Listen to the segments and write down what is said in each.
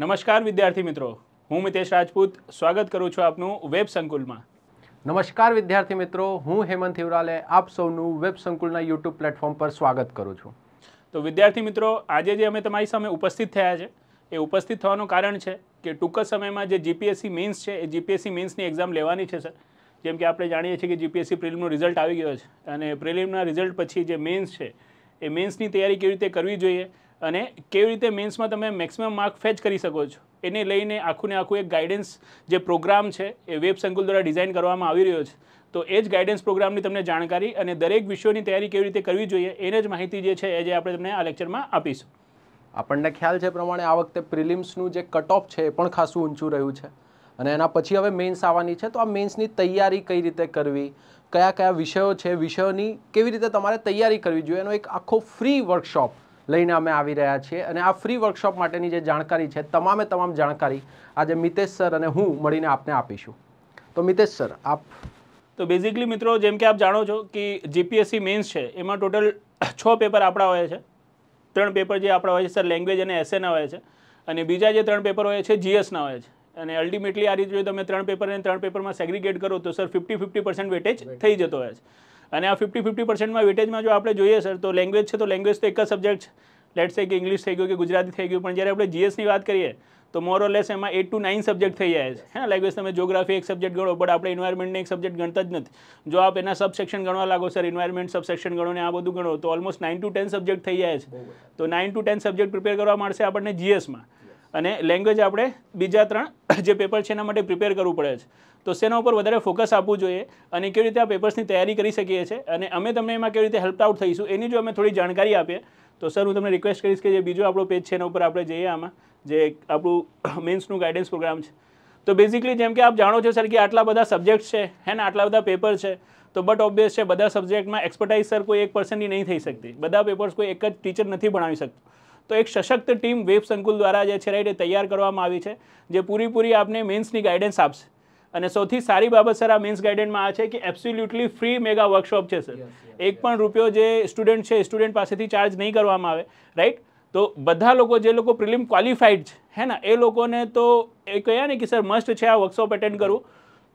નમસ્કાર વિદ્યાર્થી મિત્રો, હું મિતેશ રાજપૂત સ્વાગત કરું છું આપનું વેબ સંકુલમાં. નમસ્કાર વિદ્યાર્થી મિત્રો, હું હેમંત હિવરાલે આપ સૌનું વેબ સંકુલના યુટ્યુબ પ્લેટફોર્મ પર સ્વાગત કરું છું. તો વિદ્યાર્થી મિત્રો, આજે જે અમે તમારી સામે ઉપસ્થિત થયા છે એ ઉપસ્થિત થવાનું કારણ છે કે ટૂંક જ સમયમાં જે જીપીએસસી મેન્સ છે એ જીપીએસસી મેન્સની એક્ઝામ લેવાની છે સર. જેમ કે આપણે જાણીએ છીએ કે જીપીએસસી પ્રિલિમનું રિઝલ્ટ આવી ગયો છે અને પ્રિલિમના રિઝલ્ટ પછી જે મેન્સ છે એ મેન્સની તૈયારી કેવી રીતે કરવી જોઈએ અને કેવી રીતે મેન્સમાં તમે મેક્સિમમ માર્ક ફેચ કરી શકો છો એને લઈને આખું એક ગાઈડન્સ જે પ્રોગ્રામ છે એ વેબ સંકુલ દ્વારા ડિઝાઇન કરવામાં આવી રહ્યો છે. તો એ જ ગાઈડન્સ પ્રોગ્રામની તમને જાણકારી અને દરેક વિષયોની તૈયારી કેવી રીતે કરવી જોઈએ એને જ માહિતી જે છે એ જે આપણે તમને આ લેક્ચરમાં આપીશું. આપણને ખ્યાલ છે પ્રમાણે આ વખતે પ્રિલિમ્સનું જે કટ ઓફ છે એ પણ ખાસું ઊંચું રહ્યું છે અને એના પછી હવે મેન્સ આવવાની છે. તો આ મેન્સની તૈયારી કઈ રીતે કરવી, કયા કયા વિષયો છે, વિષયોની કેવી રીતે તમારે તૈયારી કરવી જોઈએ એનો એક આખો ફ્રી વર્કશોપ લઈને અમે આવી રહ્યા છીએ અને આ ફ્રી વર્કશોપ માટેની જે જાણકારી છે તમામ જાણકારી આજે મિતેશ સર અને હું મળીને આપને આપીશું. તો મિતેશ સર આપ. તો બેઝિકલી મિત્રો, જેમ કે આપ જાણો છો કે જીપીએસસી મેન્સ છે એમાં ટોટલ 6 પેપર આપણા હોય છે. 3 પેપર જે આપણા હોય છે સર લેંગ્વેજ અને એસએના હોય છે અને બીજા જે 3 પેપર હોય છે જીએસના હોય છે. અને અલ્ટિમેટલી આ રીતે જો તમે 3 પેપર અને 3 પેપરમાં સેગ્રીગેટ કરો તો સર 50-50% વેટેજ થઈ જતો હોય છે. અને આ 50-50%માં વેટેજમાં જો આપણે જોઈએ સર તો લેંગ્વેજ છે તો લેંગ્વેજ તો એક જ સબ્જેક્ટ છે. લેટ્સ સે કે ઇંગ્લિશ થઈ ગયું કે ગુજરાતી થઈ ગયું, પણ જ્યારે આપણે જીએસની વાત કરીએ તો મોર ઓર લેસ એમાં 8 to 9 સબ્જેક્ટ થઈ જાય છે. હા, લેંગ્વેજ તમે જ્યોગ્રાફી એક સબ્જેક્ટ ગણો પણ આપણે એન્વાયરમેન્ટને એક સબ્જેક્ટ ગણતા જ નથી. જો આપ એના સબસેક્શન ગણવા લાગો સર, એન્વાયરમેન્ટ સબસેક્શન ગણો ને આ બધું ગણો તો ઓલમોસ્ટ 9 to 10 સબ્જેક્ટ થઈ જાય છે. તો 9 to 10 સબ્જેક્ટ પ્રિપેર કરવા મળશે આપણને જીએસમાં અને લેંગ્વેજ આપણે બીજા 3 જે પેપર છે એના માટે પ્રિપેર કરવું પડે છે. તો શેના ઉપર વધારે ફોકસ આપવું જોઈએ અને કેવી રીતે આ પેપર્સની તૈયારી કરી શકીએ છીએ અને અમે તમને એમાં કેવી રીતે હેલ્પ આઉટ થઈશું એની જો અમે થોડી જાણકારી આપીએ તો સર હું તમને રિક્વેસ્ટ કરીશ કે જે બીજો આપણો પેજ છે એના ઉપર આપણે જઈએ. આમાં જે આપણું મેન્સનું ગાઈડન્સ પ્રોગ્રામ છે તો બેઝિકલી જેમ કે આપ જાણો છો સર કે આટલા બધા સબ્જેક્ટ છે હે ને, આટલા બધા પેપર છે તો બટ ઓબ્વિયસ છે બધા સબ્જેક્ટમાં એક્સપર્ટાઇઝ સર કોઈ એક પર્સનની નહીં થઈ શકતી. બધા પેપર્સ કોઈ એક જ ટીચર નથી ભણાવી શકતું. તો એક સશક્ત ટીમ વેબ સંકુલ દ્વારા જે છે રાઈટ એ તૈયાર કરવામાં આવી છે જે પૂરી આપને મેન્સની ગાઈડન્સ આપશે. અને સૌથી સારી બાબત સર આ મેન્સ ગાઈડન્સમાં આ છે કે એબ્સોલ્યુટલી ફ્રી મેગા વર્કશોપ છે સર. એક પણ રૂપિયો જે સ્ટુડન્ટ છે સ્ટુડન્ટ પાસેથી ચાર્જ નહીં કરવામાં આવે, રાઈટ. તો બધા લોકો જે લોકો પ્રિલિમ ક્વોલિફાઈડ છે હે ને એ લોકોને તો એ કહ્યા ને કે સર મસ્ટ છે આ વર્કશોપ અટેન્ડ કરવું,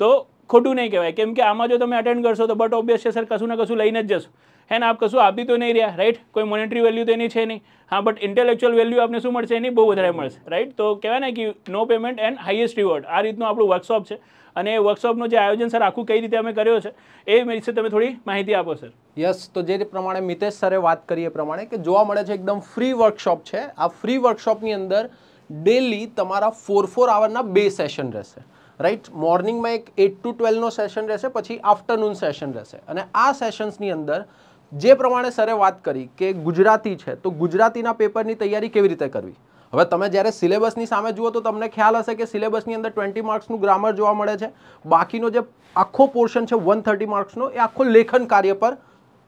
તો ખોટું નહીં કહેવાય. કેમ કે આમાં જો તમે અટેન્ડ કરશો તો બટ ઓબ્વિયસ છે સર કશું ને કશું લઈને જ જશો હે ને. આપ કશું આપી તો નહીં રહ્યા, રાઈટ. કોઈ મોનેટરી વેલ્યુ તો એની છે નહીં, હા, બટ ઇન્ટેલેક્ચ્યુઅલ વેલ્યુ આપને શું મળશે એની બહુ વધારે મળશે, રાઈટ. તો કહેવાય ને કે નો પેમેન્ટ એન્ડ હાઈએસ્ટ રિવોર્ડ, આ રીતનું આપણું વર્કશોપ છે. અને એ વર્કશોપનું જે આયોજન સર આખું કઈ રીતે અમે કર્યો છે એ વિશે તમે થોડી માહિતી આપો સર. યસ, તો જે પ્રમાણે મિતેશ સરે વાત કરી એ પ્રમાણે કે જોવા મળે છે એકદમ ફ્રી વર્કશોપ છે. આ ફ્રી વર્કશોપની અંદર ડેલી તમારા 4 આવરના 2 સેશન રહેશે, રાઈટ. મોર્નિંગમાં એક 8 to 12નો સેશન રહેશે, પછી આફ્ટરનૂન સેશન રહેશે. અને આ સેશન્સની અંદર જે પ્રમાણે સરે વાત કરી કે ગુજરાતી છે તો ગુજરાતીના પેપરની તૈયારી કેવી રીતે કરવી. હવે તમે જ્યારે સિલેબસની સામે જુઓ તો તમને ખ્યાલ હશે કે સિલેબસની અંદર 20 માર્ક્સનું ગ્રામર જોવા મળે છે. બાકીનો જે આખો પોર્શન છે 130 માર્ક્સનો એ આખો લેખન કાર્ય પર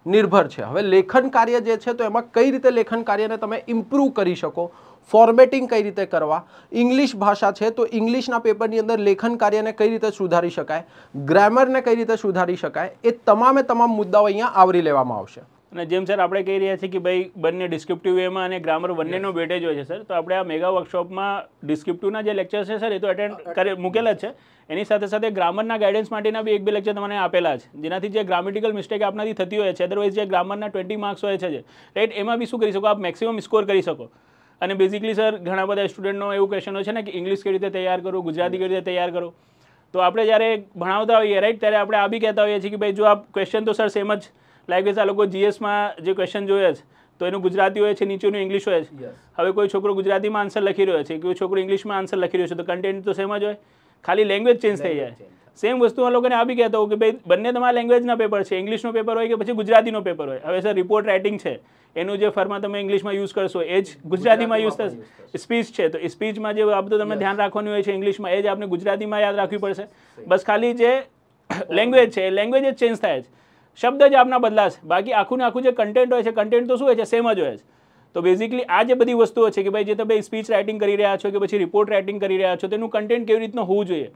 નિર્ભર છે. હવે લેખન કાર્ય જે છે તો એમાં કઈ રીતે લેખન કાર્યને તમે ઇમ્પ્રૂવ કરી શકો, ફોર્મેટિંગ કઈ રીતે કરવા, ઇંગ્લિશ ભાષા છે તો ઇંગ્લિશના પેપરની અંદર લેખન કાર્યને કઈ રીતે સુધારી શકાય, ગ્રામરને કઈ રીતે સુધારી શકાય, એ તમામ મુદ્દાઓ અહીંયા આવરી લેવામાં આવશે. અને જેમ સર આપણે કહી રહ્યા છીએ કે ભાઈ બંને ડિસ્ક્રિપ્ટિવ વેમાં અને ગ્રામર બંનેનો વેટેજ હોય છે સર, તો આપણે આ મેગા વર્કશોપમાં ડિસ્ક્રિપ્ટિવના જે લેક્ચર છે સર એ તો અટેન્ડ મૂકેલા જ છે. એની સાથે ગ્રામરના ગાઈડન્સ માટેના બી 1-2 લેક્ચર તમને આપેલા છે જેનાથી જે ગ્રામેટિકલ મિસ્ટેક આપણાથી થતી હોય છે, અદરવાઇઝ જે ગ્રામરના 20 માર્ક્સ હોય છે રાઈટ, એમાં બી શું કરી શકો આપ મેક્સિમમ સ્કોર કરી શકો. અને બેઝિકલી સર ઘણા બધા સ્ટુડન્ટનો એવું ક્વેશ્ચન હોય છે ને કે ઇંગ્લિશ કેવી રીતે તૈયાર કરું, ગુજરાતી કેવી રીતે તૈયાર કરું. તો આપણે જ્યારે ભણાવતા હોઈએ રાઈટ ત્યારે આપણે આ બી કહેતા હોઈએ છીએ કે ભાઈ જો આ ક્વેશ્ચન તો સર સેમ જ લાઈક આ લોકો જીએસમાં જે ક્વેશ્ચન જોઈએ છે તો એનું ગુજરાતી હોય છે, નીચેનું ઇંગ્લિશ હોય છે. હવે કોઈ છોકરો ગુજરાતીમાં આન્સર લખી રહ્યો છે, કોઈ છોકરો ઇંગ્લિશમાં આન્સર લખી રહ્યો છે તો કન્ટેન્ટ તો સેમ જ હોય, ખાલી લેંગ્વેજ ચેન્જ થઈ જાય. સેમ વસ્તુ આ લોકોને આ બી કહેતા હોય કે ભાઈ બંને તમારા લેંગ્વેજના પેપર છે, ઇંગ્લિશનો પેપર હોય કે પછી ગુજરાતીનો પેપર હોય. હવે સર રિપોર્ટ રાઇટિંગ છે એનું જે ફરમાં તમે ઇંગ્લિશમાં યુઝ કરશો એ જ ગુજરાતીમાં યુઝ થશે. સ્પીચ છે તો સ્પીચમાં જે બાબતો તમે ધ્યાન રાખવાની હોય છે ઇંગ્લિશમાં એ જ આપણે ગુજરાતીમાં યાદ રાખવી પડશે. બસ ખાલી જે લેંગ્વેજ છે એ લેંગ્વેજ જ ચેન્જ થાય છે, શબ્દ જ આપના બદલાશે, બાકી આખું જે કન્ટેન્ટ હોય છે કન્ટેન્ટ તો શું હોય છે સેમ જ હોય છે. તો બેઝિકલી આ જે બધી વસ્તુઓ છે કે ભાઈ જે તમે સ્પીચ રાઇટિંગ કરી રહ્યા છો કે પછી રિપોર્ટ રાઇટિંગ કરી રહ્યા છો તેનું કન્ટેન્ટ કેવી રીતનું હોવું જોઈએ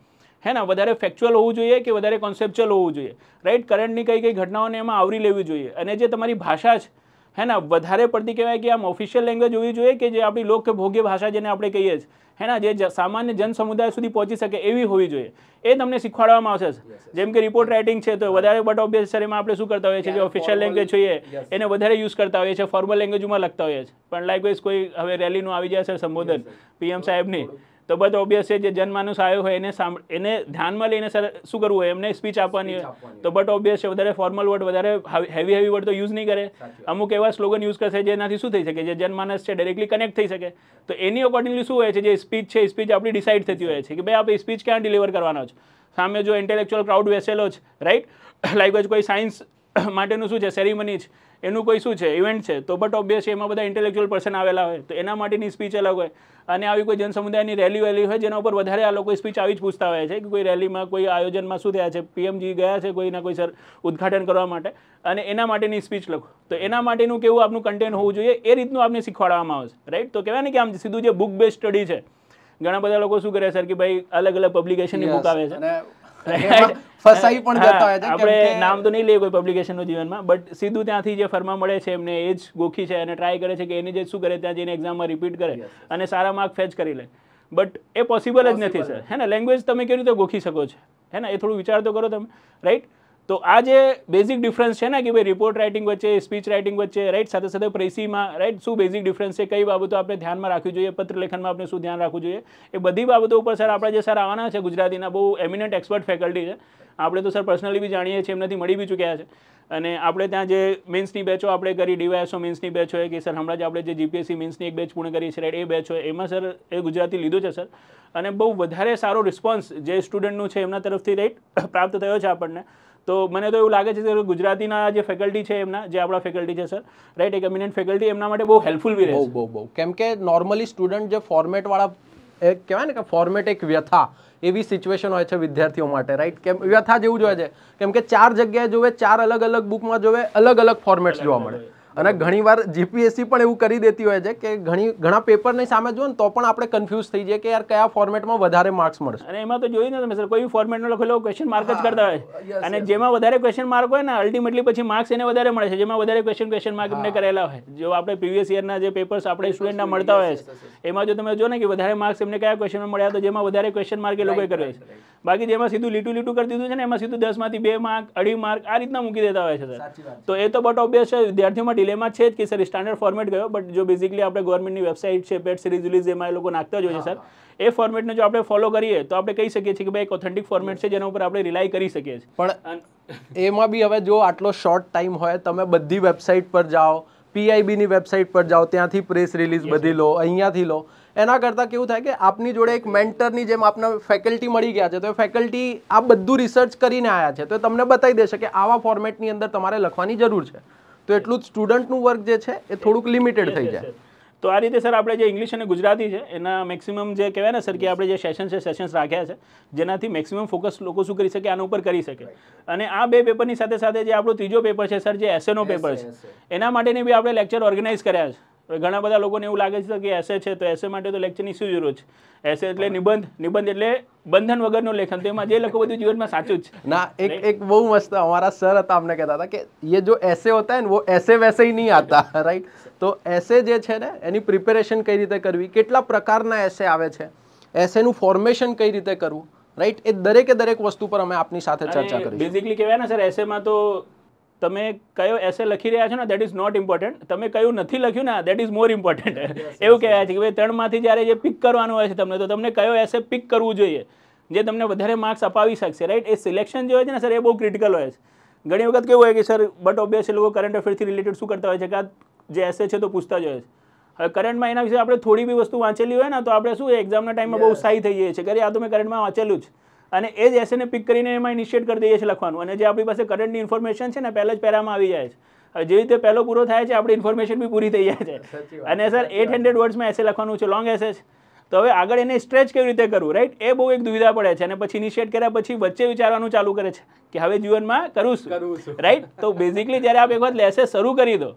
હે ને, વધારે ફેક્ચ્યુઅલ હોવું જોઈએ કે વધારે કોન્સેપ્ચ્યુઅલ હોવું જોઈએ, રાઈટ. કરંટની કઈ ઘટનાઓને એમાં આવરી લેવી જોઈએ. અને જે તમારી ભાષા છે હે ને વધારે પડતી કહેવાય કે આમ ઓફિશિયલ લેંગ્વેજ હોવી જોઈએ કે જે આપણી લોક ભોગ્ય ભાષા જેને આપણે કહીએ છીએ, હે ને જે સામાન્ય જન સમુદાય સુધી પહોંચી શકે એવી હોવી જોઈએ, એ તમને શીખવાડવામાં આવશે. જેમ કે રિપોર્ટ રાઇટિંગ છે તો વધારે બટ ઓબ્વિયસ સર એમાં આપણે શું કરતા હોઈએ છીએ, જે ઓફિશિયલ લેંગ્વેજ જોઈએ એને વધારે યુઝ કરતા હોઈએ છીએ, ફોર્મલ લેંગ્વેજમાં લખતા હોઈએ છીએ. પણ લાઇકવાઇઝ કોઈ હવે રેલીનું આવી જાય સર સંબોધન પીએમ સાહેબની, તો બટ ઓબ્વિયસ છે જે જનમાનસ આવ્યો હોય એને ધ્યાનમાં લઈને સર શું કરવું હોય, એમને સ્પીચ આપવાની હોય, તો બટ ઓબ્વિયસ છે વધારે ફોર્મલ વર્ડ, વધારે હેવી વર્ડ તો યુઝ નહીં કરે. અમુક એવા સ્લોગન યુઝ કરશે જેનાથી શું થઈ શકે, જે જનમાનસ છે ડાયરેક્ટલી કનેક્ટ થઈ શકે. તો એની અકોર્ડિંગલી શું હોય છે, જે સ્પીચ છે સ્પીચ આપણી ડિસાઇડ થતી હોય છે કે ભાઈ આપણે સ્પીચ ક્યાં ડિલિવર કરવાનો છે. સામે જો ઇન્ટેલેક્ચ્યુઅલ ક્રાઉડ બેસેલો છે, રાઈટ, લાઇકવાઇઝ કોઈ સાયન્સ માટેનું શું છે સેરેમની છે, એનું કોઈ શું છે ઇવેન્ટ છે, તો બટ ઓબ્વિયસ એમાં બધા ઇન્ટેલેક્ચ્યુઅલ પર્સન આવેલા હોય તો એના માટેની સ્પીચ અલગ હોય. અને આવી કોઈ જન સમુદાયની રેલી હોય જેના ઉપર વધારે આ લોકો સ્પીચ આવી જ પૂછતા હોય છે કે કોઈ રેલીમાં કોઈ આયોજનમાં શું થયા છે, પીએમજી ગયા છે કોઈના કોઈ સર ઉદ્ઘાટન કરવા માટે અને એના માટેની સ્પીચ લખો, તો એના માટેનું કેવું આપનું કન્ટેન્ટ હોવું જોઈએ એ રીતનું આપને શીખવાડવામાં આવશે, રાઈટ. તો કહેવાય ને કે આમ સીધું જે બુક બેઝ સ્ટડી છે, ઘણા બધા લોકો શું કરે સર કે ભાઈ અલગ અલગ પબ્લિકેશનની બુક આવે છે, ફસાઈ પણ જતા હોય છે. આપણે નામ તો નહીં લઈએ કોઈ પબ્લિકેશનનું જીવનમાં, બટ સીધું ત્યાંથી જે ફરમા મળે છે એમને એ જ ગોખી છે અને ટ્રાય કરે છે કે એની જે શું કરે ત્યાં જઈને એક્ઝામમાં રિપીટ કરે અને સારા માર્ક ફેચ કરી લે. બટ એ પોસિબલ જ નથી સર, હે ને. લેંગ્વેજ તમે કેવી રીતે ગોખી શકો છો, હે ને, એ થોડું વિચાર તો કરો તમે, રાઈટ. તો આ જે બેઝિક ડિફરન્સ છે ને કે ભાઈ રિપોર્ટ રાઇટિંગ વચ્ચે, સ્પીચ રાઇટિંગ વચ્ચે, રાઈટ, સાથે સાથે પ્રેસીમાં, રાઈટ, શું બેઝિક ડિફરન્સ છે, કઈ બાબતો આપણે ધ્યાનમાં રાખવી જોઈએ, પત્ર લેખનમાં આપણે શું ધ્યાન રાખવું જોઈએ, એ બધી બાબતો ઉપર સર આપણે જે સર આવવાના છે ગુજરાતીના બહુ એમિનન્ટ એક્સપર્ટ ફેકલ્ટી છે. આપણે તો સર પર્સનલી બી જાણીએ છીએ, એમનાથી મળી બી ચૂક્યા છે. અને આપણે ત્યાં જે મેન્સની બેચો આપણે કરી, ડીવાયએસઓ મેન્સની બેચ હોય કે સર હમણાં જ આપણે જે જીપીએસસી મેન્સની એક બેચ પૂર્ણ કરી છે, રાઈટ, એ બેચ હોય એમાં સર એ ગુજરાતી લીધું છે સર. અને બહુ વધારે સારો રિસ્પોન્સ જે સ્ટુડન્ટનું છે એમના તરફથી, રાઈટ, પ્રાપ્ત થયો છે આપણને. તો મને તો એવું લાગે છે કે ગુજરાતીના જે ફેકલ્ટી છે એમના, જે આપણા ફેકલ્ટી છે સર, રાઈટ, એક એમિનન્ટ ફેકલ્ટી, એમના માટે બહુ હેલ્પફુલ બી રહે છે. બહુ કેમ કે નોર્મલી સ્ટુડન્ટ જે ફોર્મેટવાળા કહેવાય ને કે ફોર્મેટ એક વ્યથા એવી સિચ્યુએશન હોય છે વિદ્યાર્થીઓ માટે, રાઈટ. કેમ વ્યથા જેવું જ હોય છે, કેમ કે 4 જગ્યાએ જોવે, 4 અલગ અલગ બુકમાં જોવે, અલગ અલગ ફોર્મેટ્સ જોવા મળે. અને ઘણીવાર જીપીએસસી પણ એવું કરી દેતી હોય છે કે ઘણા પેપરની સામે જુઓ ને તો પણ આપણે કન્ફ્યુઝ થઈ જઈએ કે યાર કયા ફોર્મેટમાં વધારે માર્ક્સ મળશે. અને એમાં તો જોઈને તમે સર કોઈ ફોર્મેટનો લખેલો ક્વેશ્ચન માર્ક જ કરતા હોય, અને જેમાં વધારે ક્વેશ્ચન માર્ક હોય ને અલ્ટિમેટલી પછી માર્ક્સ એને વધારે મળે છે જેમાં વધારે ક્વેશ્ચન માર્ક એમને કરેલા હોય. જો આપણે પ્રીવિયસ યરના જે પેપર્સ આપણે સ્ટુડન્ટના મળતા હોય છે એમાં જો તમે જો ને કે વધારે માર્ક્સ એમને કયા ક્વેશ્ચનમાં મળ્યા, તો જેમાં વધારે ક્વેશ્ચન માર્ક એ લોકોએ કર્યો છે. બાકી જેમાં સીધું લીટું કરી દીધું છે ને એમાં સીધું 10 માંથી 2 માર્ક, 2.5 માર્ક આ રીતના મૂકી દેતા હોય છે સર. તો એ તો બટ ઓબ્વિયસ છે વિદ્યાર્થીઓમાં ડિલેમા છે જ કે સર સ્ટાન્ડર્ડ ફોર્મેટ ગયો, બટ જો બેઝિકલી આપણે ગવર્મેન્ટની વેબસાઇટ છે, પેટ સિરીઝ રિલીઝ એમાં એ લોકો નાખતા જ હોય છે સર, એ ફોર્મેટને જો આપણે ફોલો કરીએ તો આપણે કહી શકીએ છીએ કે ભાઈ એક ઓથેન્ટિક ફોર્મેટ છે જેના ઉપર આપણે રિલાય કરી શકીએ છીએ. પણ એમાં બી હવે જો આટલો શોર્ટ ટાઈમ હોય, તમે બધી વેબસાઇટ પર જાઓ, પીઆઈબીની વેબસાઇટ પર જાઓ, ત્યાંથી પ્રેસ રિલીઝ બધી લો, અહીંયાથી લો. એના કરતાં કેવું થાય કે આપની જોડે એક મેન્ટરની જેમ આપને ફેકલ્ટી મળી ગયા છે, તો એ ફેકલ્ટી આ બધું રિસર્ચ કરીને આવ્યા છે, તો તમને બતાવી દેશે કે આવા ફોર્મેટની અંદર તમારે લખવાની જરૂર છે. તો એટલું જ સ્ટુડન્ટનું વર્ક જે છે એ થોડુંક લિમિટેડ થઈ જાય. તો આ રીતે સર આપણે જે ઇંગ્લિશ અને ગુજરાતી છે એના મેક્સિમમ જે કહેવાય ને સર કે આપણે જે સેશન્સ રાખ્યા છે જેનાથી મેક્સિમમ ફોકસ લોકો શું કરી શકે, આના ઉપર કરી શકે. અને આ 2 પેપરની સાથે સાથે જે આપણો ત્રીજો પેપર છે સર, જે એસેનો પેપર છે, એના માટેની બી આપણે લેક્ચર ઓર્ગેનાઇઝ કર્યા છે. ઘણા બધા લોકોને એવું લાગે છે કે એસે છે તો એસે માટે તો લેક્ચરની શું જરૂર છે. એસે એટલે નિબંધ એટલે બંધન વગરનું લેખન, તો એમાં જે લખો બધું જીવનમાં સાચું જ છે. ના, એક બહુ મસ્ત અમારા સર હતા, અમને કહેતા હતા કે ये जो ऐसे होता है वो ऐसे वैसे ही नहीं आता, રાઈટ. તો એસે જે છે ને એની પ્રિપેરેશન કઈ રીતે કરવી, કેટલા પ્રકારના એસે આવે છે, એસેનું ફોર્મેશન કઈ રીતે કરવું, રાઈટ, એ દરેક વસ્તુ પર અમે આપની સાથે ચર્ચા કરી. બેઝિકલી કહેવાય ને સર એસેમાં તો તમે કયો એસે લખી રહ્યા છો ને દેટ ઇઝ નોટ ઇમ્પોર્ટન્ટ, તમે કયું નથી લખ્યું ને દેટ ઇઝ મોર ઇમ્પોર્ટન્ટ. એવું કહેવાય છે કે ભાઈ 3માંથી જ્યારે જે પિક કરવાનું હોય છે તમને, તો તમને કયો એસે પિક કરવું જોઈએ જે તમને વધારે માર્ક્સ અપાવી શકશે, રાઈટ. એ સિલેક્શન જે હોય છે ને સર એ બહુ ક્રિટિકલ હોય છે. ઘણી વખત કેવું હોય કે સર બટ ઓબ્વિયસ એ લોકો કરંટ અફેરથી રિલેટેડ શું કરતા હોય છે કે આ જે એસે છે તો પૂછતા જ હોય છે. હવે કરંટમાં એના વિશે આપણે થોડી બી વસ્તુ વાંચેલી હોય ને તો આપણે શું એક્ઝામના ટાઈમમાં બહુ ઉત્સાહી થઈ જઈએ છીએ કે આ તો મેં કરંટમાં વાંચેલું જ, અને એ જ એસેને પિક કરીને એમાં ઇનિશિએટ કરી દઈએ છીએ લખવાનું. અને જે આપણી પાસે કરંટની ઇન્ફોર્મેશન છે ને પહેલા જ પેરામાં આવી જાય છે. જે રીતે પહેલો પૂરો થાય છે આપણી ઇન્ફોર્મેશન બી પૂરી થઈ જાય છે. અને સર 800 વર્ડ્સમાં એસે લખવાનું છે, લોંગ એસે છે. તો હવે આગળ એને સ્ટ્રેચ કેવી રીતે કરવું, રાઈટ, એ બહુ એક દુવિધા પડે છે. અને પછી ઇનિશિએટ કર્યા પછી વચ્ચે વિચારવાનું ચાલુ કરે છે કે હવે જીવનમાં કરું છું, રાઈટ. તો બેઝિકલી જ્યારે આપ એક વખત લેસે શરૂ કરી દો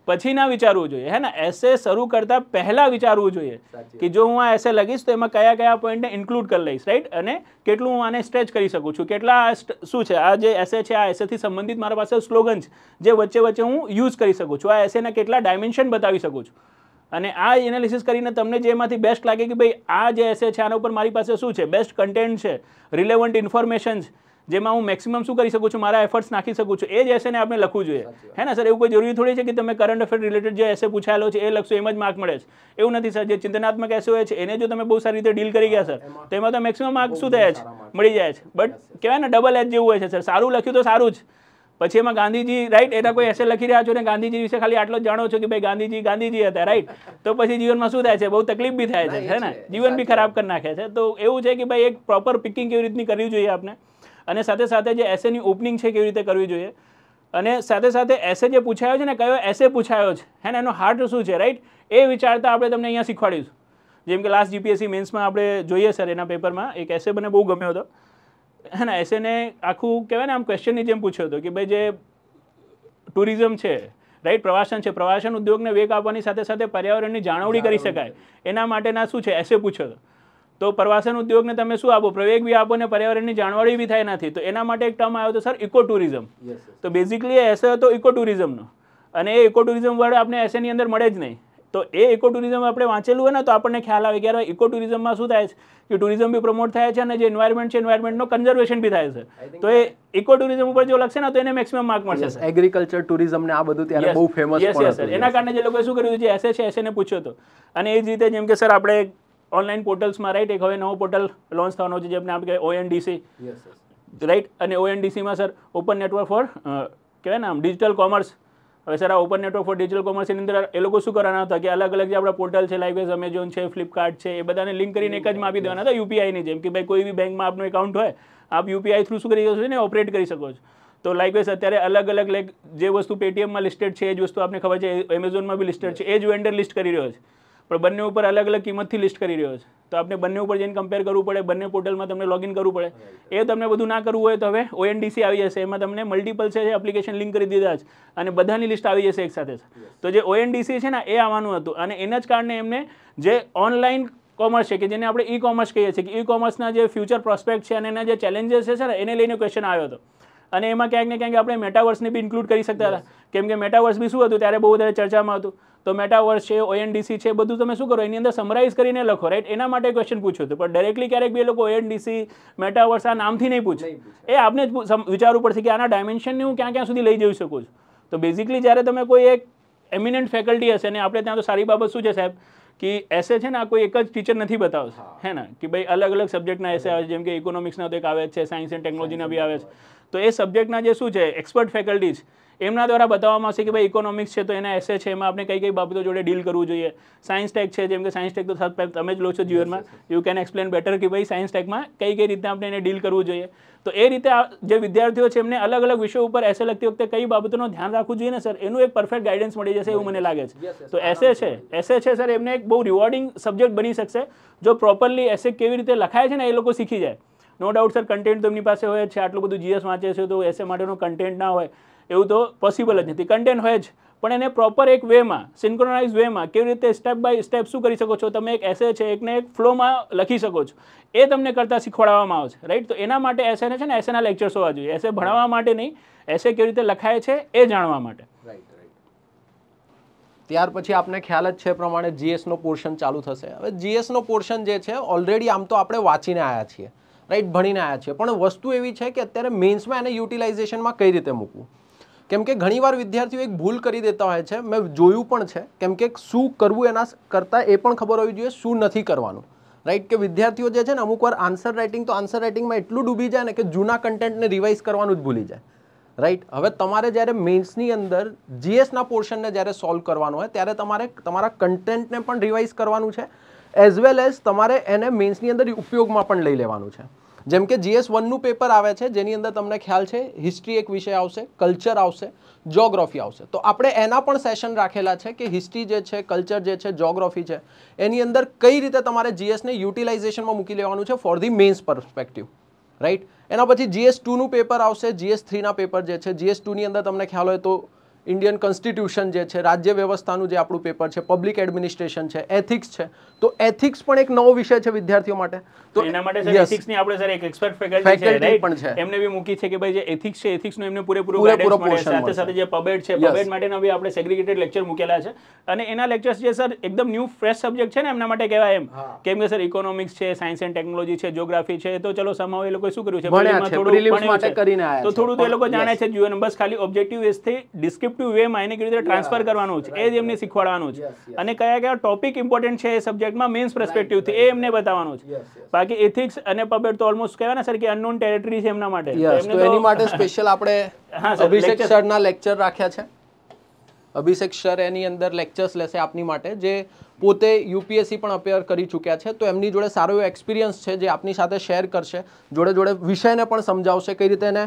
પછી ના વિચારવું જોઈએ, હે ને. એસે શરૂ કરતા પહેલા વિચારવું જોઈએ કે જો હું આ એસે લખીશ તો એમાં કયા કયા પોઈન્ટને ઇન્ક્લુડ કરી લઈશ, રાઈટ, અને કેટલું હું આને સ્ટ્રેચ કરી શકું છું, કેટલા શું છે આ જે એસે છે, આ એસેથી સંબંધિત મારા પાસે સ્લોગન છે જે વચ્ચે વચ્ચે હું યુઝ કરી શકું છું, આ એસેના કેટલા ડાયમેન્શન બતાવી શકું છું. અને આ એનાલિસિસ કરીને તમને જેમાંથી બેસ્ટ લાગે કે ભાઈ આ જે એસે છે આના ઉપર મારી પાસે શું છે, બેસ્ટ કન્ટેન્ટ છે, રિલેવન્ટ ઇન્ફોર્મેશન છે, જેમાં હું મેક્સિમમ શું કરી શકું છું, મારા એફર્ટ્સ નાખી શકું છું, એ જ એસેને આપણે લખવું જોઈએ, હે ને સર. એવું કોઈ જરૂરી થોડી છે કે તમે કરંટ અફેર રિલેટેડ જે એસે પૂછાયેલો છે એ લખશો એમ જ માર્ક મળે છે, એવું નથી સર. જે ચિંતનાત્મક એસે હોય છે એને જો તમે બહુ સારી રીતે ડીલ કરી ગયા સર તો એમાં તો મેક્સિમમ માર્ક શું થયા છે, મળી જાય છે. બટ કહેવાય ને ડબલ એજ જેવું હોય છે સર, સારું લખ્યું તો સારું જ, પછી એમાં ગાંધીજી, રાઈટ, એના કોઈ એસે લખી રહ્યા છો ને ગાંધીજી વિશે ખાલી આટલો જ જાણો છો કે ભાઈ ગાંધીજી હતા, રાઈટ, તો પછી જીવનમાં શું થાય છે, બહુ તકલીફ બી થાય છે, હે ને, જીવન બી ખરાબ કરી નાખે છે. તો એવું છે કે ભાઈ એક પ્રોપર પિકિંગ કેવી રીતની કરવી જોઈએ આપણે, અને સાથે સાથે જે એસેની ઓપનિંગ છે કેવી રીતે કરવી જોઈએ, અને સાથે સાથે એસે જે પૂછાયો છે ને કયો એસે પૂછાયો છે, હે ને, એનો હાર્ટ શું છે, રાઈટ, એ વિચારતા આપણે તમને અહીંયા શીખવાડીશું. જેમ કે લાસ્ટ જીપીએસસી મેન્સમાં આપણે જોઈએ સર, એના પેપરમાં એક એસે મને બહુ ગમ્યો હતો, હે ને. એસેને આખું કહેવાય ને આમ ક્વેશ્ચનની જેમ પૂછ્યો હતો કે ભાઈ જે ટુરિઝમ છે, રાઈટ, પ્રવાસન છે, પ્રવાસન ઉદ્યોગને વેગ આપવાની સાથે સાથે પર્યાવરણની જાળવણી કરી શકાય એના માટેના શું છે એસે પૂછ્યો હતો. તો પ્રવાસન ઉદ્યોગને તમે શું આપો, પ્રવેગ બી આપો ને પર્યાવરણની જાળવણી બી થાય નથી, તો એના માટે એક ટર્મ આવ્યો હતો સર, ઇકો ટુરિઝમ. તો બેઝિકલી એ એસે હતો ઇકો ટુરિઝમનો, અને એ ઇકો ટુરિઝમ વર્ડ આપણે એસેની અંદર મળે જ નહીં. તો એ ઇકો ટુરિઝમ આપણે વાંચેલું હોય ને તો આપણને ખ્યાલ આવે કે યાર ઇકો ટુરિઝમમાં શું થાય છે કે ટુરિઝમ બી પ્રમોટ થાય છે અને જે એન્વાયરમેન્ટ છે એન્વાયરમેન્ટનો કન્ઝર્વેશન બી થાય છે. તો એ ઇકો ટુરિઝમ ઉપર જો લખશે ને તો એને મેક્સિમમ માર્ક મળશે. એગ્રીકલ્ચર ટુરિઝમ ને આ બધું ત્યારે બહુ ફેમસ પણ હતું. એના કારણે જે લોકોએ શું કર્યું છે, એસે છે એસેને પૂછ્યો હતો. અને એ જ રીતે જેમ કે સર આપણે ઓનલાઈન પોર્ટલ્સમાં, રાઈટ, એક હવે નવો પોર્ટલ લોન્ચ થવાનો છે જેમને આપણે કહેવાય ONDC, રાઈટ, અને ONDCમાં સર ઓપન નેટવર્ક ફોર કહેવાય ને આમ ડિજિટલ કોમર્સ. હવે સર આ ઓપન નેટવર્ક ફોર ડિજિટલ કોમર્સની અંદર એ લોકો શું કરવાના હતા કે અલગ અલગ જે આપણા પોર્ટલ છે, લાઇકવાઇઝ અમેઝોન છે, ફ્લિપકાર્ટ છે, એ બધાને લિંક કરીને એક જ માં આપી દેવાના હતા યુપીઆઈની જેમ કે ભાઈ કોઈ બી બેંકમાં આપનું એકાઉન્ટ હોય, આપ યુપીઆઈ થ્રુ શું કરી શકો છો ને ઓપરેટ કરી શકો છો. તો લાઇકવાઇઝ અત્યારે અલગ અલગ લાઈક જે વસ્તુ પેટીએમમાં લિસ્ટેડ છે એ જ વસ્તુ આપને ખબર છે એમેઝોનમાં બી લિસ્ટેડ છે, એ જ વેન્ડર લિસ્ટ કરી રહ્યો છે, પણ બંને ઉપર અલગ અલગ કિંમતથી લિસ્ટ કરી રહ્યો છે. તો આપણે બંને ઉપર જઈને કમ્પેર કરવું પડે, બંને પોર્ટલમાં તમને લોગિન કરવું પડે. એ તમને બધું ના કરવું હોય તો હવે ONDC આવી જશે, એમાં તમને મલ્ટિપલ છે એપ્લિકેશન લિંક કરી દીધા છે અને બધાની લિસ્ટ આવી જશે એક સાથે. તો જે ONDC છે ને એ આવવાનું હતું, અને એના જ કારણે એમને જે ઓનલાઈન કોમર્સ છે કે જેને આપણે ઈ કોમર્સ કહીએ છીએ કે ઈ કોમર્સના જે ફ્યુચર પ્રોસ્પેક્ટ છે અને એના જે ચેલેન્જીસ છે ને એને લઈને ક્વેશ્ચન આવ્યો હતો. અને એમાં ક્યાંક ને ક્યાંક આપણે મેટાવર્સને બી ઇન્ક્લુડ કરી શકતા હતા, કેમ કે મેટાવર્સ બી શું હતું ત્યારે બહુ વધારે ચર્ચામાં હતું. તો મેટાવર્સ છે, ONDC છે, બધું તમે શું કરો એની અંદર સમરાઇઝ કરીને લખો, રાઈટ, એના માટે ક્વેશ્ચન પૂછ્યો હતો. પણ ડાયરેક્ટલી ક્યારેક બી એ લોકો ONDC, મેટાવર્સ આ નામથી નહીં પૂછે, એ આપણે જ વિચારવું પડશે કે આના ડાયમેન્શનને હું ક્યાં ક્યાં સુધી લઈ જઈ શકું છું. તો બેઝિકલી જ્યારે તમે કોઈ એક એમિનન્ટ ફેકલ્ટી હશે, અને આપણે ત્યાં તો સારી બાબત શું છે સાહેબ કે એસે છે ને આ કોઈ એક જ ટીચર નથી બતાવશે, હે ને, કે ભાઈ અલગ અલગ સબ્જેક્ટના એસે આવે છે, જેમ કે ઇકોનોમિક્સના તો એક આવે છે, સાયન્સ એન્ડ ટેકનોલોજીના બી આવે છે. તો એ સબ્જેક્ટના જે શું છે એક્સપર્ટ ફેકલ્ટી છે એમના દ્વારા બતાવવામાં આવશે કે ભાઈ ઇકોનોમિક્સ છે તો એના એસે છે, એમાં આપણે કઈ કઈ બાબતો જોડે ડીલ કરવું જોઈએ. સાયન્સ ટેક છે, જેમ કે સાયન્સ ટેક તો તમે જ લો છો જીવનમાં, યુ કેન એક્સપ્લેન બેટર કે ભાઈ સાયન્સ ટેકમાં કઈ કઈ રીતે આપણે એને ડીલ કરવું જોઈએ. તો એ રીતે જે વિદ્યાર્થીઓ છે એમને અલગ અલગ વિષયો ઉપર એસે લખતી વખતે કઈ બાબતોનું ધ્યાન રાખવું જોઈએ ને સર, એનું એક પરફેક્ટ ગાઈડન્સ મળી જશે એવું મને લાગે છે. તો એસે છે સર એમને એક બહુ રિવોર્ડિંગ સબ્જેક્ટ બની શકશે જો પ્રોપરલી એસે કેવી રીતે લખાય છે ને એ લોકો શીખી જાય. નો ડાઉટ સર કન્ટેન્ટ તો એમની પાસે હોય જ છે, આટલું બધું GS વાંચે છે તો એસે માટેનું કન્ટેન્ટ ના હોય એવું તો પોસિબલ જ નથી. કન્ટેન્ટ હોય જ, પણ એને પ્રોપર એક વેમાં, સિન્ક્રોનાઇઝ વેમાં કેવી રીતે સ્ટેપ બાય સ્ટેપ શું કરી શકો છો તમે, એક એસે છે એકને એક ફ્લોમાં લખી શકો છો, એ તમને કરતાં શીખવાડવામાં આવશે, રાઈટ. તો એના માટે એસેને છે ને એસેના લેક્ચર્સ હોવા જોઈએ, એસે ભણાવવા માટે નહીં, એસે કેવી રીતે લખાય છે એ જાણવા માટે. ત્યાર પછી આપને ખ્યાલ જ છે પ્રમાણે GS નો પોર્શન ચાલુ થશે. હવે GS નો પોર્શન જે છે ઓલરેડી આમ તો આપણે વાંચીને આવ્યા છીએ, રાઈટ, ભણીને આવ્યા છીએ, પણ વસ્તુ એવી છે કે અત્યારે મેન્સમાં એને યુટિલાઇઝેશનમાં કઈ રીતે મૂકવું. કેમ કે ઘણીવાર વિદ્યાર્થીઓ એક ભૂલ કરી દેતા હોય છે, મેં જોયું પણ છે, કેમ કે શું કરવું એના કરતાં એ પણ ખબર હોવી જોઈએ શું નથી કરવાનું, રાઈટ. કે વિદ્યાર્થીઓ જે છે ને અમુક વાર આન્સર રાઇટિંગમાં એટલું ડૂબી જાય ને કે જૂના કન્ટેન્ટને રિવાઇઝ કરવાનું જ ભૂલી જાય, રાઈટ. હવે તમારે જ્યારે મેન્સની અંદર GSના પોર્શનને જ્યારે સોલ્વ કરવાનું હોય ત્યારે તમારે તમારા કન્ટેન્ટને પણ રિવાઇઝ કરવાનું છે, એઝ વેલ એઝ તમારે એને મેન્સની અંદર ઉપયોગમાં પણ લઈ લેવાનું છે. જેમ કે GS 1નું પેપર આવે છે જેની અંદર તમને ખ્યાલ છે હિસ્ટ્રી એક વિષય આવશે, કલ્ચર આવશે, જ્યોગ્રાફી આવશે. તો આપણે એના પણ સેશન રાખેલા છે કે હિસ્ટ્રી જે છે, કલ્ચર જે છે, જ્યોગ્રાફી છે, એની અંદર કઈ રીતે તમારે GSને યુટિલાઇઝેશનમાં મૂકી લેવાનું છે for the mains perspective, right. એના પછી GS 2નું પેપર આવશે, GS 3ના પેપર જે છે, GS 2ની અંદર તમને ખ્યાલ હોય તો ઇન્ડિયન કોન્સ્ટિટ્યુશન જે છે, રાજ્ય વ્યવસ્થાનું જે આપણું પેપર છે, પબ્લિક એડમિનિસ્ટ્રેશન છે, એથિક્સ છે. તો એથિક્સ પણ એક નવો વિષય છે વિદ્યાર્થીઓ માટે. તો એના માટે સર એથિક્સ ની આપણે સર એક એક્સપર્ટ ફેકલ્ટી છે રાઈટ, એમને બી મૂકી છે કે ભાઈ જે એથિક્સ છે એથિક્સ નું એમને પૂરેપૂરું ગાઈડન્સ મળે. સાથે સાથે જે પબેટ છે, પબેટ માટેના બી આપણે સેગ્રીગેટેડ લેક્ચર મૂકેલા છે અને એના લેક્ચર્સ જે સર એકદમ ન્યૂ ફ્રેશ સબ્જેક્ટ છે ને એમના માટે કહેવાય એમ, કેમ કે સર ઇકોનોમિક્સ છે, સાયન્સ એન્ડ ટેકનોલોજી છે, જ્યોગ્રાફી છે, તો ચલો સમાવ એ લોકો શું કર્યું છે પ્રિલિમ્સ માટે કરીને આયા તો થોડું તો એ લોકો જાણે છે જીવન, બસ ખાલી ઓબ્જેક્ટિવ વેઝ થી ડિસ્ક્રિપ્ટિવ વે માં એને કેવી રીતે ટ્રાન્સફર કરવાનું છે એ જ એમને શીખવાડવાનું છે અને કયા કયા ટોપિક ઇમ્પોર્ટન્ટ છે એ સબ્જેક્ટમાં મેન્સ પર્સપેક્ટિવ થી એ એમને બતાવવાનું છે. બાકી એથિક્સ અને પબેટ તો ઓલમોસ્ટ કહેવાય ને સર કે અનનોન ટેરિટરી છે એમના માટે. તો એની માટે સ્પેશિયલ આપણે અભિષેક સરના લેક્ચર રાખ્યા છે. અભિષેક સર એની અંદર લેક્ચર્સ લેશે આપની માટે, જે પોતે યુપીએસસી પણ અપેર કરી ચૂક્યા છે. તો એમની જોડે સારો એવો એક્સપિરિયન્સ છે જે આપની સાથે શેર કરશે, જોડે જોડે વિષયને પણ સમજાવશે, કઈ રીતે એને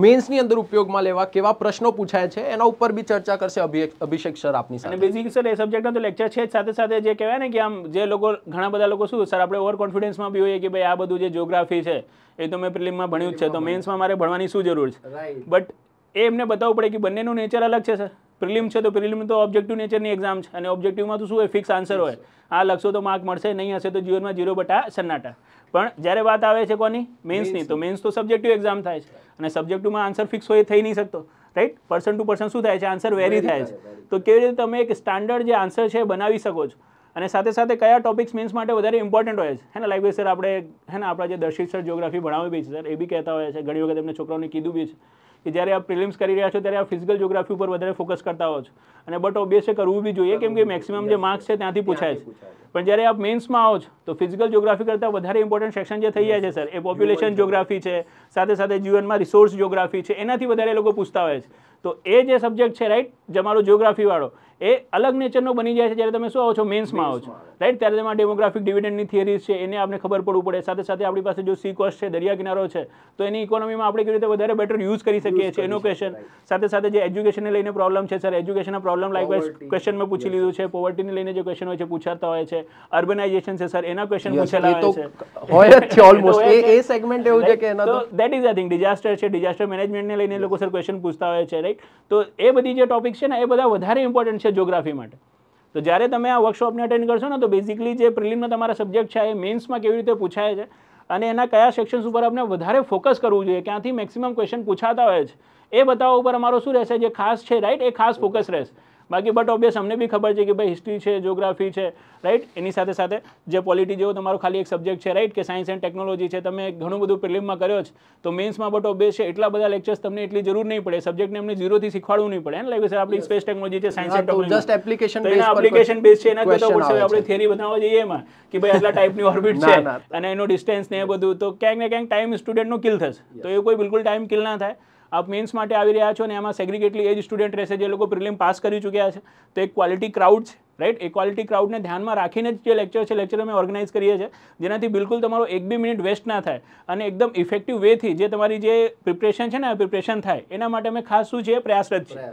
મેન્સની અંદર ઉપયોગમાં લેવા, કેવા પ્રશ્નો પૂછાય છે એના ઉપર બી ચર્ચા કરશે અભિષેક સર આપની સાથે. અને બેઝિક સર એ સબ્જેક્ટનો તો લેક્ચર છે જ, સાથે સાથે જે કહેવાય ને કે આમ જે લોકો ઘણા બધા લોકો શું સર આપણે ઓવર કોન્ફિડન્સમાં બી હોઈએ કે ભાઈ આ બધું જે જ્યોગ્રાફી છે એ તો મેં પ્રિલિમમાં ભણ્યું જ છે, તો મેન્સમાં મારે ભણવાની શું જરૂર છે. બટ એ એમને બતાવવું પડે કે બંનેનું નેચર અલગ છે સર. પ્રિલિમ છે તો પ્રિલિમ તો ઓબ્જેક્ટિવ નેચરની એક્ઝામ છે અને ઓબ્જેક્ટિવમાં તો શું હોય, ફિક્સ આન્સર હોય, આ લખશો તો માર્ક મળશે, નહીં હશે તો જીવનમાં 0 સન્નાટા. પણ જ્યારે વાત આવે છે કોની, મેન્સની, તો મેન્સ તો સબ્જેક્ટિવ એક્ઝામ થાય છે અને સબ્જેક્ટિવમાં આન્સર ફિક્સ હોય થઈ નહીં શકતો રાઈટ. પર્સન ટુ પર્સન શું થાય છે, આન્સર વેરી થાય છે. તો કેવી રીતે તમે એક સ્ટાન્ડર્ડ જે આન્સર છે એ બનાવી શકો છો અને સાથે સાથે કયા ટોપિક્સ મેન્સ માટે વધારે ઇમ્પોર્ટન્ટ હોય છે હે ને. લાઈક સર આપણે હે ને આપણા જે દર્શિત સર જ્યોગ્રાફી ભણાવે બી છે સર, એ બી કહેતા હોય છે, ઘણી વખત એમને છોકરાઓને કીધું બી છે કે જ્યારે આપ પ્રિલિમ્સ કરી રહ્યા છો ત્યારે આ ફિઝિકલ જ્યોગ્રાફી ઉપર વધારે ફોકસ કરતા હો છો અને બટ ઓબ્વિયસલી કરવું બી જોઈએ કેમ કે મેક્સિમમ જે માર્ક્સ છે ત્યાંથી પૂછાય છે. પણ જ્યારે આપ મેન્સમાં આવો છો તો ફિઝિકલ જ્યોગ્રાફી કરતાં વધારે ઇમ્પોર્ટન્ટ સેક્શન જે થઈ જાય છે સર એ પોપ્યુલેશન જ્યોગ્રાફી છે, સાથે સાથે જીવનમાં રિસોર્સ જ્યોગ્રાફી છે, એનાથી વધારે લોકો પૂછતા હોય છે. તો એ જે સબ્જેક્ટ છે રાઈટ, તમારો જ્યોગ્રાફી વાળો એ અલગ નેચરનો બની જાય છે જ્યારે તમે શું આવો છો, મેન્સમાં આવો છો રાઈટ. ત્યારે તેમાં ડેમોગ્રાફિક ડિવિડન્ડની થિયરીઝ છે એને આપણે ખબર પડવું પડે, સાથે સાથે આપણી પાસે જો સી કોસ્ટ છે, દરિયા કિનારો છે, તો એની ઇકોનોમીમાં આપણે કેવી રીતે વધારે બેટર યુઝ કરી શકીએ છીએ એનો ક્વેશ્ચન. સાથે સાથે જે એજ્યુકેશનને લઈને પ્રોબ્લેમ છે સર, એજ્યુકેશનના પ્રોબ્લેમ લાઇકવાઇઝ ક્વેશ્ચન મેં પૂછી લીધું છે, પોવર્ટીને લઈને જે ક્વેશ્ચન હોય છે પૂછાતા હોય છે, અર્બનાઇઝેશન છે સર એના ક્વેશ્ચન પૂછેલા હોય છે ઓલમોસ્ટ એ સેગમેન્ટ એવું છે કે એના તો that is I think disaster છે, ડિઝાસ્ટર મેનેજમેન્ટને લઈને લોકો સર ક્વેશ્ચન પૂછતા હોય છે રાઈટ. તો એ બધી જે ટોપિક છે ને એ બધા વધારે ઇમ્પોર્ટન્ટ છે જ્યોગ્રાફી માટે. તો જ્યારે તમે આ વર્કશોપને અટેન્ડ કરશો ને તો બેઝિકલી જે પ્રિલિમના તમારા સબ્જેક્ટ છે એ મેન્સમાં કેવી રીતે પૂછાય છે અને એના કયા સેક્શન્સ ઉપર આપણે વધારે ફોકસ કરવું જોઈએ, ક્યાંથી મેક્સિમમ ક્વેશ્ચન પૂછાતા હોય છે એ બતાવવા ઉપર અમારો શું રહેશે, જે ખાસ છે રાઈટ એ ખાસ ફોકસ રહેશે. બાકી બટ ઓબ્વિયસ અમને બી ખબર છે કે ભાઈ હિસ્ટ્રી છે, જ્યોગ્રાફી છે રાઈટ, એની સાથે સાથે જે પોલિટી જેવો તમારો ખાલી એક સબ્જેક્ટ છે રાઈટ કે સાયન્સ એન્ડ ટેકનોલોજી છે, તમે ઘણું બધું પ્રિલિમમાં કર્યો છે તો મેન્સમાં બટ ઓબ્વિયસ છે એટલા બધા લેક્ચર્સ તમને એટલી જરૂર નહીં પડે, સબ્જેક્ટને એમને ઝીરોથી શીખવાડવું નહીં પડે ને. લાઈક આપણી સ્પેસ ટેકનોલોજી છે, science and technology, just application base છે, એના કરતા પડશે આપણે થિયરી બનાવવા જઈએ એમાં કે ભાઈ આટલા ટાઈપની ઓર્બિટ છે અને એનો ડિસ્ટન્સ ને એ બધું, તો ક્યાંક ને ક્યાંક ટાઈમ સ્ટુડન્ટનો કિલ થશે. તો એ કોઈ બિલકુલ ટાઈમ કિલ ના થાય. આપ મેન્સ માટે આવી રહ્યા છો અને એમાં સેગ્રીગેટલી એ જ સ્ટુડન્ટ રહેશે જે લોકો પ્રિલિમ પાસ કરી ચૂક્યા છે. તો એક ક્વોલિટી ક્રાઉડ છે રાઈટ, એ ક્વોલિટી ક્રાઉડને ધ્યાનમાં રાખીને જ જે લેક્ચર છે લેક્ચર અમે ઓર્ગેનાઇઝ કરીએ છીએ જેનાથી બિલકુલ તમારો 1-2 મિનિટ વેસ્ટ ના થાય અને એકદમ ઇફેક્ટિવ વેથી જે તમારી જે પ્રિપરેશન છે ને પ્રિપરેશન થાય એના માટે અમે ખાસ શું છે પ્રયાસરત છીએ.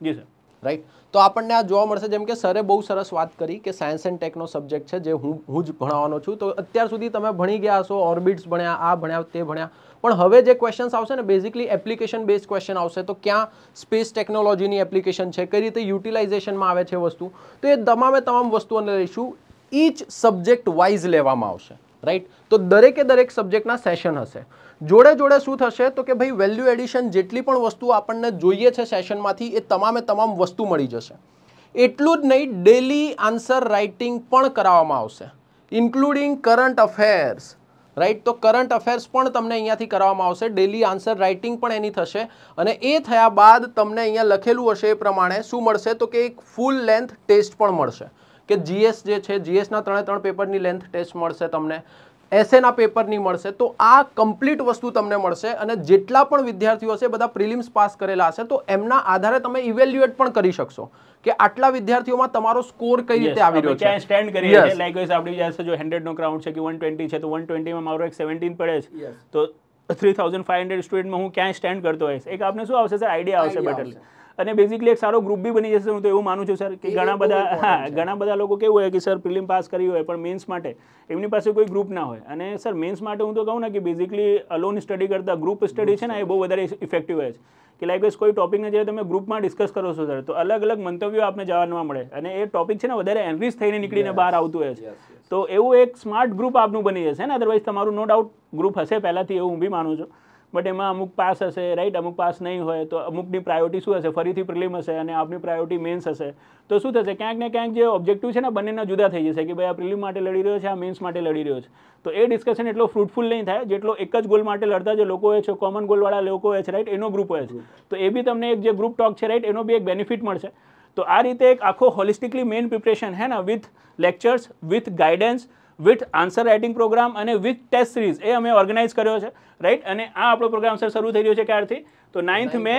જી સર રાઈટ. તો આપણને આ જોવા મળશે જેમ કે સરે બહુ સરસ વાત કરી કે સાયન્સ એન્ડ ટેકનો સબ્જેક્ટ છે જે હું જ ભણાવવાનો છું. તો અત્યાર સુધી તમે ભણી ગયા હશો, ઓર્બિટ્સ ભણ્યા, આ ભણ્યા, તે ભણ્યા, પણ હવે જે ક્વેશ્ચન્સ આવશે ને બેઝિકલી એપ્લિકેશન બેઝ ક્વેશ્ચન આવશે. તો ક્યાં સ્પેસ ટેકનોલોજીની એપ્લિકેશન છે, કઈ રીતે યુટિલાઇઝેશનમાં આવે છે વસ્તુ, તો એ તમામ વસ્તુઓને લઈશું. ઈચ સબ્જેક્ટ વાઇઝ લેવામાં આવશે રાઈટ. તો દરેકે દરેક સબ્જેક્ટના સેશન હશે. જોડે જોડે શું થશે તો કે ભાઈ વેલ્યુ એડિશન જેટલી પણ વસ્તુ આપણને જોઈએ છે સેશનમાંથી એ તમામ વસ્તુ મળી જશે. એટલું જ નહીં, ડેલી આન્સર રાઇટિંગ પણ કરાવવામાં આવશે, ઇન્ક્લુડિંગ કરંટ અફેર્સ રાઈટ. તો કરંટ અફેર્સ પણ તમને અહીંયાથી કરવામાં આવશે, ડેલી આન્સર રાઇટિંગ પણ એની થશે અને એ થયા બાદ તમને અહીંયા લખેલું હશે એ પ્રમાણે શું મળશે તો કે એક ફૂલ લેન્થ ટેસ્ટ પણ મળશે કે જીએસ જે છે જીએસના 3 પેપરની લેન્થ ટેસ્ટ મળશે તમને, એસએના પેપરની મળશે. તો આ કમ્પ્લીટ વસ્તુ તમને મળશે અને જેટલા પણ વિદ્યાર્થીઓ હશે બધા પ્રિલિમ્સ પાસ કરેલા હશે તો એમના આધારે તમે ઇવેલ્યુએટ પણ કરી શકશો કે આટલા વિદ્યાર્થીઓમાં તમારો સ્કોર કઈ રીતે આવી રહ્યો છે, ક્યાં સ્ટેન્ડ કરી રહ્યા છે. લાઈક વાઇઝ આપણી પાસે જો 100 નો ક્રાઉડ છે કે 120 છે તો 120 માં મારો એક 17 પડે છે તો 3500 સ્ટુડન્ટમાં હું ક્યાં સ્ટેન્ડ કરતો હોઈશ, એક આપને શું આવશે સર આઈડિયા આવશે બેટર. અને બેઝિકલી એક સારો ગ્રુપ બી બની જશે. હું તો એવું માનું છું સર કે ઘણા બધા લોકો કેવું હોય કે સર પ્રિલિમ પાસ કરી હોય પણ મેન્સ માટે એમની પાસે કોઈ ગ્રુપ ના હોય. અને સર મેન્સ માટે હું તો કહું ને કે બેઝિકલી અલોન સ્ટડી કરતાં ગ્રુપ સ્ટડી છે ને એ બહુ વધારે ઇફેક્ટિવ હોય છે. કે લાઈક કોઈ ટોપિકને જે તમે ગ્રુપમાં ડિસ્કસ કરો છો સર તો અલગ અલગ મંતવ્યો આપને જાણવા મળે અને એ ટોપિક છે ને વધારે એનરીચ થઈને નીકળીને બહાર આવતું હોય છે. તો એવું એક સ્માર્ટ ગ્રુપ આપનું બની જશે ને. અદરવાઇઝ તમારું નો ડાઉટ ગ્રુપ હશે પહેલાંથી, એવું હું બી માનું છું. બટ એમાં અમુક પાસ હશે, રાઈટ, અમુક પાસ નહીં હોય તો અમુકની પ્રાયોરિટી શું હશે, ફરીથી પ્રિલિમ હશે અને આપની પ્રાયોરિટી મેન્સ હશે. તો શું થશે, ક્યાંક ને ક્યાંક જે ઓબ્જેક્ટિવ છે ને બંનેના જુદા થઈ જશે કે ભાઈ આ પ્રિલિમ માટે લડી રહ્યો છે, આ મેન્સ માટે લડી રહ્યો છે. તો એ ડિસ્કશન એટલો ફ્રૂટફુલ નહીં થાય જેટલો એક જ ગોલ માટે લડતા જે લોકો હોય છે, કોમન ગોલવાળા લોકો હોય છે, રાઈટ, એનો ગ્રુપ હોય છે. તો એ બી તમને એક જે ગ્રુપ ટોક છે, રાઈટ, એનો બી એક બેનિફિટ મળશે. તો આ રીતે એક આખો હોલિસ્ટિકલી મેઇન પ્રિપરેશન હે ને, with lectures, with guidance, with answer writing programme અને વિથ ટેસ્ટ સિરીઝ એ અમે ઓર્ગેનાઇઝ કર્યો છે, રાઈટ. અને આ આપણો પ્રોગ્રામ સર શરૂ થઈ રહ્યો છે ક્યારથી, તો 9th મે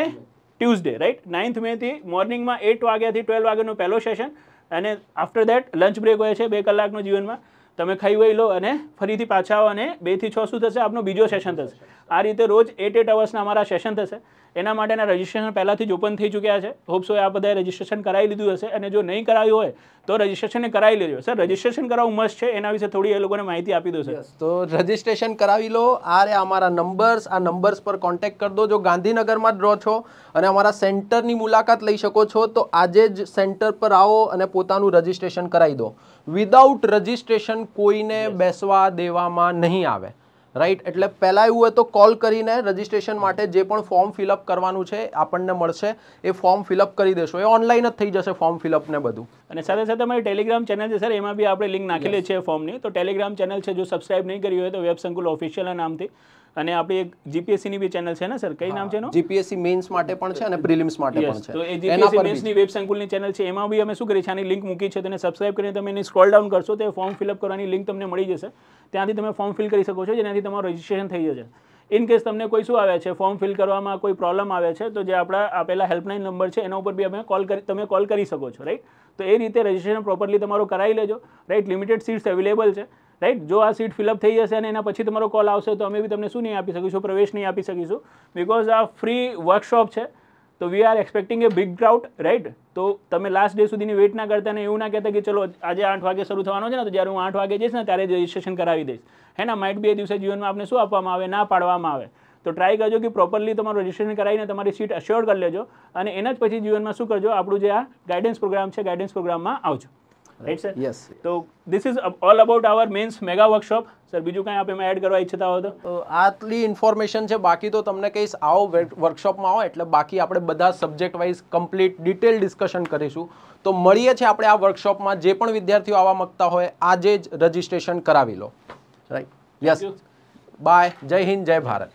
ટ્યુઝડે, રાઈટ. 9th મેથી મોર્નિંગમાં 8 વાગ્યાથી 12 વાગ્યાનો પહેલો સેશન અને આફ્ટર દેટ લંચ બ્રેક હોય છે 2 કલાકનો જીવનમાં. તમે ખાઈ વહી લો અને ફરીથી પાછા આવો અને 2 થી 6 શું થશે, આપનો બીજો સેશન થશે. આ રીતે રોજ 8 અવર્સના અમારા સેશન થશે. એના માટેના રજિસ્ટ્રેશન પહેલાંથી જ ઓપન થઈ ચૂક્યા છે. હોપ્સો આ બધાએ રજિસ્ટ્રેશન કરાવી લીધું હશે અને જો નહીં કરાવ્યું હોય તો રજિસ્ટ્રેશન કરાવી લેજો. સર રજિસ્ટ્રેશન કરાવવું મસ્ટ છે, એના વિશે થોડી એ લોકોને માહિતી આપી દો સર. તો રજિસ્ટ્રેશન કરાવી લો. આ રે અમારા નંબર્સ, આ નંબર્સ પર કોન્ટેક્ટ કરી દો. જો ગાંધીનગરમાં જ રહો છો અને અમારા સેન્ટરની મુલાકાત લઈ શકો છો તો આજે જ સેન્ટર પર આવો અને પોતાનું રજિસ્ટ્રેશન કરાવી દો. વિધાઉટ રજિસ્ટ્રેશન કોઈને બેસવા દેવામાં નહીં આવે, રાઈટ. એટલે પહેલાં એવું હોય તો કોલ કરીને રજિસ્ટ્રેશન માટે જે પણ ફોર્મ ફિલઅપ કરવાનું છે આપણને મળશે, એ ફોર્મ ફિલઅપ કરી દેશો. એ ઓનલાઈન જ થઈ જશે ફોર્મ ફિલઅપ ને બધું. અને સાથે સાથે અમારી ટેલિગ્રામ ચેનલ છે સર, એમાં બી આપણે લિંક નાખેલી છે ફોર્મની. તો ટેલિગ્રામ ચેનલ છે, જો સબસ્ક્રાઇબ નહીં કરી હોય તો વેબ સંકુલ ઓફિશિયલના નામથી. અને આપણી એક જીપીએસસીની બી ચેનલ છે ને સર, કઈ નામ છે એનું? જીપીએસસી મેન્સ માટે પણ છે અને પ્રિલિમ્સ માટે પણ છે. તો એ જીપીએસસી મેન્સની વેબ સંકુલની ચેનલ છે, એમાં બી અમે શું કરીએ છીએ, આની લિંક મૂકી છે. તેને સબસ્ક્રાઇબ કરીને તમે એની સ્ક્રોલ ડાઉન કરશો તો ફોર્મ ફિલઅપ કરવાની લિંક તમને મળી જશે. ત્યાંથી તમે ફોર્મ ફિલ કરી શકો છો, જેનાથી તમારું રજિસ્ટ્રેશન થઈ જશે. ઇન કેસ તમને કોઈ શું આવે છે, ફોર્મ ફિલ કરવામાં કોઈ પ્રોબ્લેમ આવે છે તો જે આપણા આપેલા હેલ્પલાઇન નંબર છે એના ઉપર બી અમે તમે કોલ કરી શકો છો, રાઈટ. તો એ રીતે રજિસ્ટ્રેશન પ્રોપરલી તમારું કરાવી લેજો, રાઈટ. લિમિટેડ સીટ્સ અવેલેબલ છે, રાઈટ. જો આ સીટ ફિલઅપ થઈ જશે અને એના પછી તમારો કોલ આવશે તો અમે બી તમને શું નહીં આપી શકીશું, પ્રવેશ નહીં આપી શકીશું. બિકોઝ આ ફ્રી વર્કશોપ છે તો we are expecting A big crowd, right. તો તમે લાસ્ટ ડે સુધીની વેઇટ ના કરતા ને એવું ના કહેતા કે ચલો આજે 8 વાગે શરૂ થવાનો છે ને તો જ્યારે હું 8 વાગે જઈશ ને ત્યારે રજિસ્ટ્રેશન કરાવી દઈશ, હે ને. માઇટ બી એ દિવસે જીવનમાં આપને શું આપવામાં આવે, ના પાડવામાં આવે. તો ટ્રાય કરજો કે પ્રોપરલી તમારું રજિસ્ટ્રેશન કરાવીને તમારી સીટ અશ્યોર કરી લેજો અને એના જ પછી જીવનમાં શું કરજો, આપણું જે આ ગાઈડન્સ પ્રોગ્રામ છે, ગાઈડન્સ પ્રોગ્રામમાં આવજો, રાઈટ સર. યસ. તો this is all about our men's mega workshop. Sir બીજું કાંઈ આપણે એડ કરવા ઈચ્છતા હો તો? આટલી ઇન્ફોર્મેશન છે. બાકી તો તમને કહીશ આવો વર્કશોપમાં આવો એટલે બાકી આપણે બધા subject wise complete detail discussion કરીશું. તો મળીએ છીએ આપણે આ વર્કશોપમાં. જે પણ વિદ્યાર્થીઓ આવવા માંગતા હોય આજે જ રજિસ્ટ્રેશન કરાવી લો, રાઈટ. યસ. બાય. જય હિન્દ, જય ભારત.